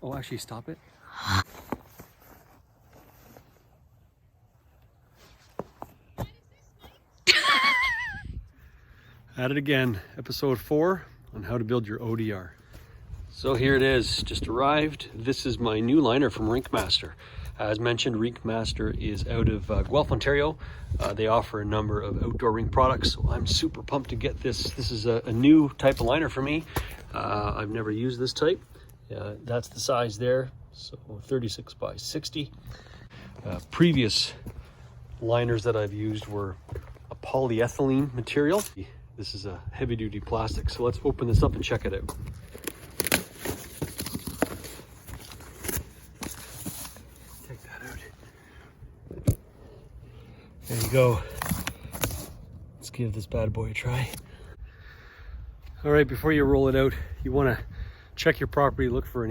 Oh, actually, stop it. At it again, episode 4 on how to build your ODR. So here it is, just arrived. This is my new liner from RinkMaster. As mentioned, RinkMaster is out of Guelph, Ontario. They offer a number of outdoor rink products, so I'm super pumped to get this. This is a new type of liner for me. I've never used this type. That's the size there, so 36 by 60. Previous liners that I've used were a polyethylene material. This is a heavy duty plastic. So let's open this up and check it out. Take that out. There you go. Let's give this bad boy a try. All right, before you roll it out, you want to check your property, look for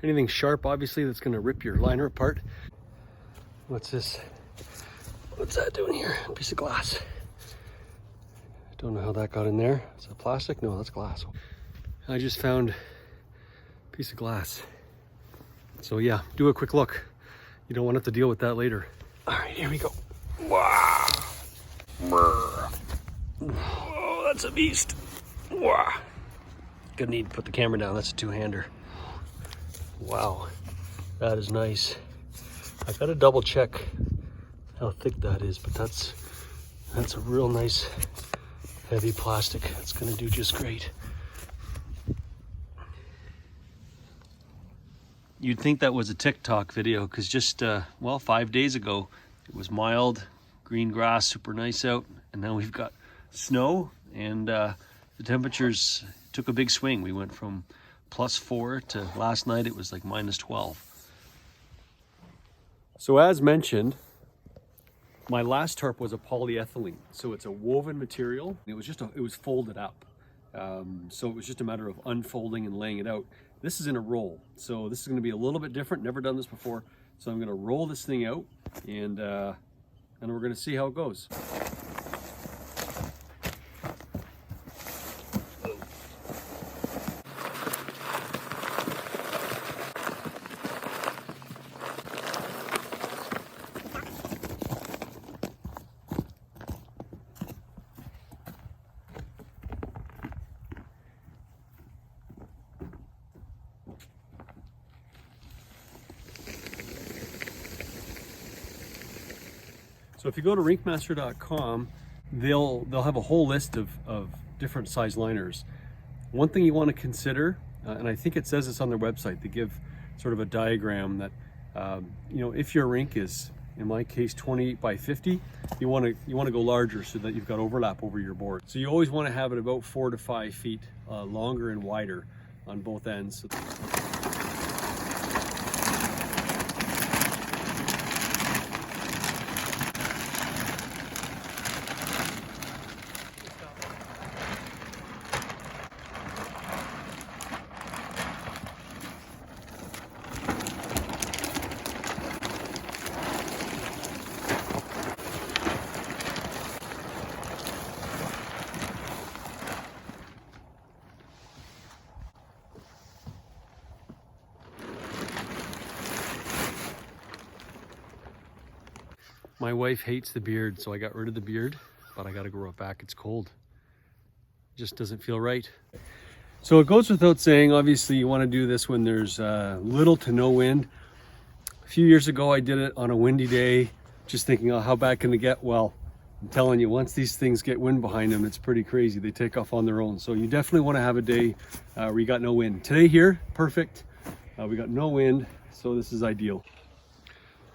anything sharp, obviously, that's going to rip your liner apart. What's this? What's that doing here? A piece of glass. Don't know how that got in there. Is that plastic? No, that's glass. I just found a piece of glass. So yeah, do a quick look. You don't want to have to deal with that later. All right, here we go. Wow. Oh, that's a beast. Wow. Gonna need to put the camera down. That's a two-hander. Wow, that is nice. I gotta double check how thick that is, but that's a real nice heavy plastic. It's gonna do just great. You'd think that was a TikTok video because just, well, 5 days ago, it was mild, green grass, super nice out, and now we've got snow, and the temperatures took a big swing. We went from +4 to last night, it was like -12. So as mentioned, my last tarp was a polyethylene, so it's a woven material. It was folded up, so it was just a matter of unfolding and laying it out. This is in a roll, so this is going to be a little bit different. Never done this before, so I'm going to roll this thing out, and we're going to see how it goes. So if you go to RinkMaster.com, they'll have a whole list of different size liners. One thing you want to consider, and I think it says this on their website, they give sort of a diagram that you know, if your rink is, in my case, 28 by 50, you want to go larger so that you've got overlap over your board. So you always want to have it about 4 to 5 feet longer and wider on both ends. My wife hates the beard, so I got rid of the beard, but I got to grow it back. It's cold. It just doesn't feel right. So it goes without saying, obviously you want to do this when there's little to no wind. A few years ago I did it on a windy day, just thinking, oh, how bad can it get? Well, I'm telling you, once these things get wind behind them, it's pretty crazy. They take off on their own. So you definitely want to have a day where you got no wind. Today here, perfect. We got no wind, so this is ideal.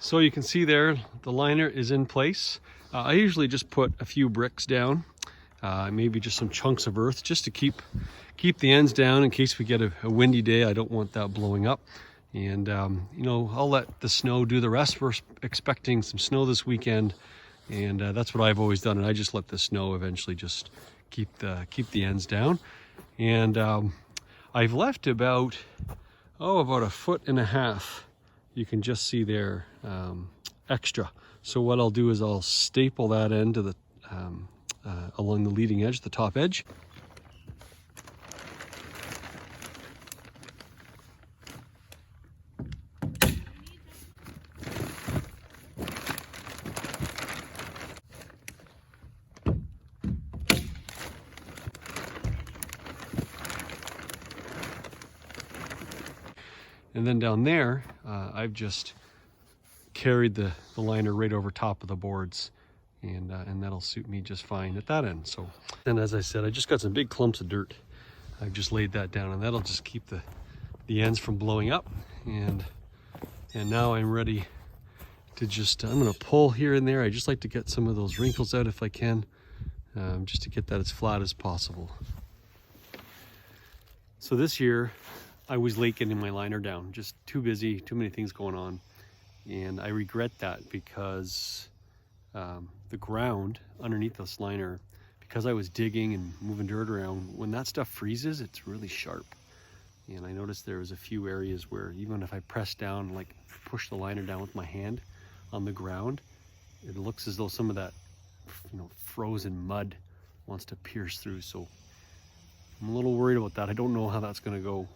So you can see there, the liner is in place. I usually just put a few bricks down, maybe just some chunks of earth, just to keep the ends down in case we get a windy day. I don't want that blowing up. And you know, I'll let the snow do the rest. We're expecting some snow this weekend, and that's what I've always done. And I just let the snow eventually just keep the ends down. And I've left about 1.5 feet. You can just see there extra. So what I'll do is I'll staple that end to the along the leading edge, the top edge. And then down there, I've just carried the liner right over top of the boards, and that'll suit me just fine at that end. So, and as I said, I just got some big clumps of dirt. I've just laid that down, and that'll just keep the ends from blowing up. And now I'm ready to just, I'm gonna pull here and there. I just like to get some of those wrinkles out if I can, just to get that as flat as possible. So this year, I was late getting my liner down, just too busy, too many things going on. And I regret that because the ground underneath this liner, because I was digging and moving dirt around, when that stuff freezes, it's really sharp. And I noticed there was a few areas where even if I press down, like push the liner down with my hand on the ground, it looks as though some of that, frozen mud wants to pierce through. So I'm a little worried about that. I don't know how that's gonna go.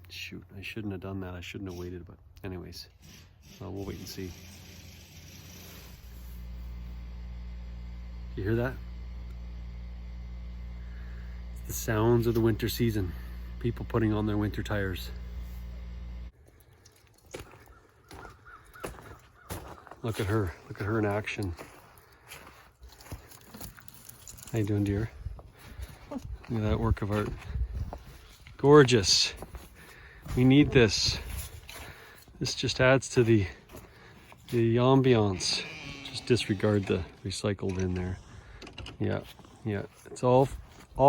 Shoot, I shouldn't have done that. I shouldn't have waited, but anyways, we'll wait and see. You hear that? It's the sounds of the winter season. People putting on their winter tires. Look at her in action. How you doing, dear? Look at that work of art. Gorgeous. We need this. This just adds to the ambiance. Just disregard the recycled in there. Yeah. It's all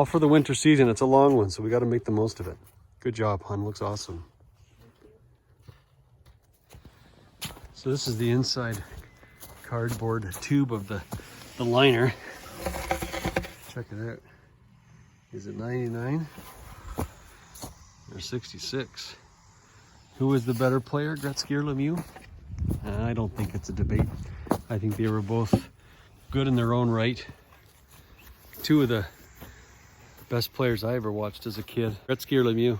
for the winter season. It's a long one, so we got to make the most of it. Good job, hon. Looks awesome. So this is the inside cardboard tube of the liner. Check it out. Is it 99 or 66? Who was the better player, Gretzky or Lemieux? I don't think it's a debate. I think they were both good in their own right. Two of the best players I ever watched as a kid. Gretzky or Lemieux?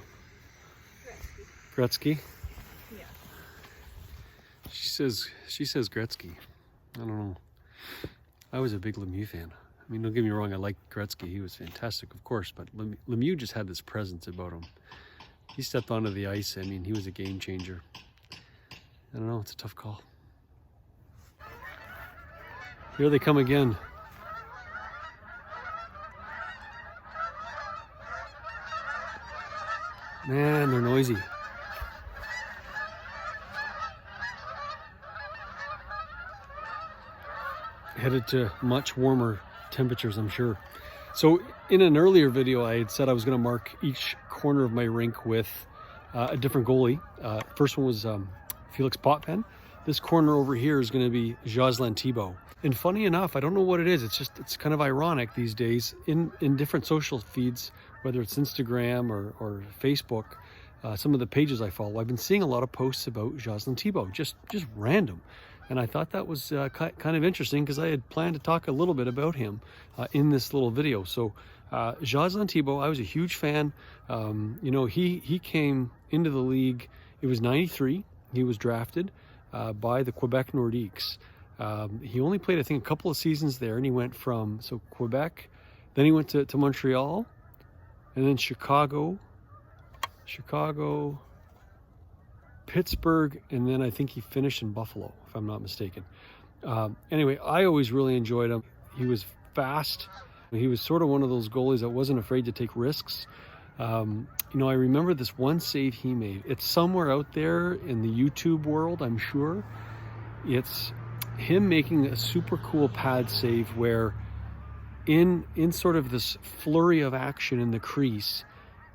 Gretzky? Yeah. She says Gretzky. I don't know. I was a big Lemieux fan. I mean, don't get me wrong, I liked Gretzky. He was fantastic, of course, but Lemieux just had this presence about him. He stepped onto the ice. I mean, he was a game changer. I don't know, it's a tough call. Here they come again. Man, they're noisy. Headed to much warmer temperatures, I'm sure. So in an earlier video, I had said I was going to mark each corner of my rink with a different goalie. First one was Felix Potvin. This corner over here is going to be Jocelyn Thibault. And funny enough, I don't know what it is. It's kind of ironic these days in different social feeds, whether it's Instagram or Facebook, some of the pages I follow, I've been seeing a lot of posts about Jocelyn Thibault, just random. And I thought that was kind of interesting because I had planned to talk a little bit about him in this little video. So Jocelyn Thibault, I was a huge fan. He came into the league, it was 93. He was drafted by the Quebec Nordiques. He only played, I think, a couple of seasons there, and he went from Quebec, then he went to Montreal, and then Chicago, Pittsburgh, and then I think he finished in Buffalo, if I'm not mistaken. Anyway, I always really enjoyed him. He was fast. He was sort of one of those goalies that wasn't afraid to take risks. I remember this one save he made. It's somewhere out there in the YouTube world, I'm sure. It's him making a super cool pad save where in sort of this flurry of action in the crease,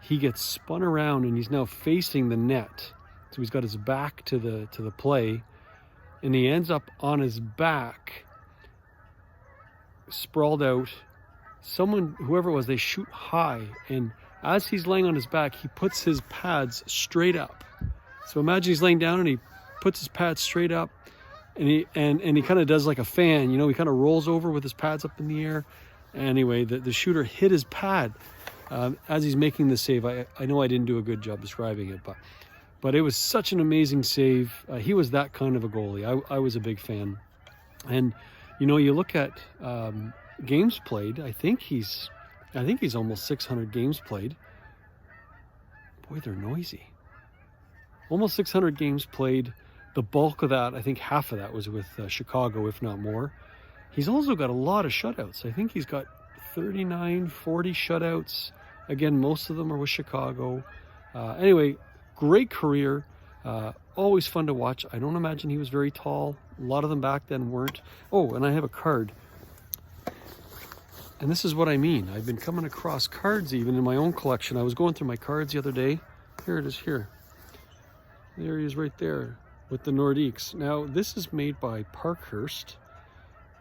he gets spun around and he's now facing the net. So he's got his back to the play, and he ends up on his back, sprawled out. Whoever it was, they shoot high, and as he's laying on his back, he puts his pads straight up. So imagine he's laying down and he puts his pads straight up, and he kind of does like a fan, he kind of rolls over with his pads up in the air. Anyway, the shooter hit his pad as he's making the save. I know I didn't do a good job describing it, but it was such an amazing save. He was that kind of a goalie. I was a big fan. And you look at games played. I think he's almost 600 games played. Boy, they're noisy. almost 600 games played. The bulk of that, I think half of that was with Chicago, if not more. He's also got a lot of shutouts. I think he's got 39, 40 shutouts. Again, most of them are with Chicago. Anyway, great career. Always fun to watch. I don't imagine he was very tall. A lot of them back then weren't. Oh, and I have a card. And this is what I mean. I've been coming across cards even in my own collection. I was going through my cards the other day. Here it is here. There he is right there with the Nordiques. Now, this is made by Parkhurst.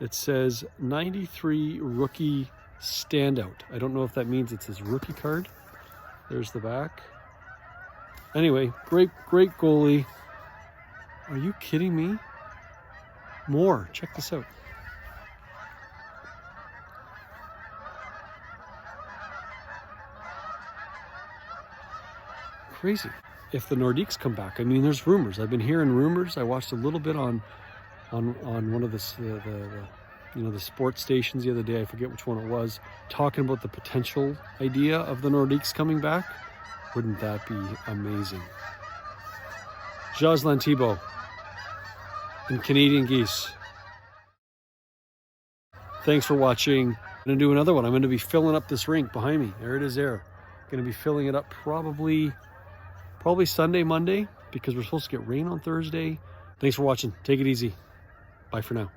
It says 93 rookie standout. I don't know if that means it's his rookie card. There's the back. Anyway, great goalie. Are you kidding me? More. Check this out. Crazy. If the Nordiques come back, I mean, there's rumors. I've been hearing rumors. I watched a little bit on one of the sports stations the other day. I forget which one it was, talking about the potential idea of the Nordiques coming back. Wouldn't that be amazing? Jocelyn Thibault and Canadian Geese. Thanks for watching. I'm going to do another one. I'm going to be filling up this rink behind me. There it is there. I'm going to be filling it up probably Sunday, Monday, because we're supposed to get rain on Thursday. Thanks for watching. Take it easy. Bye for now.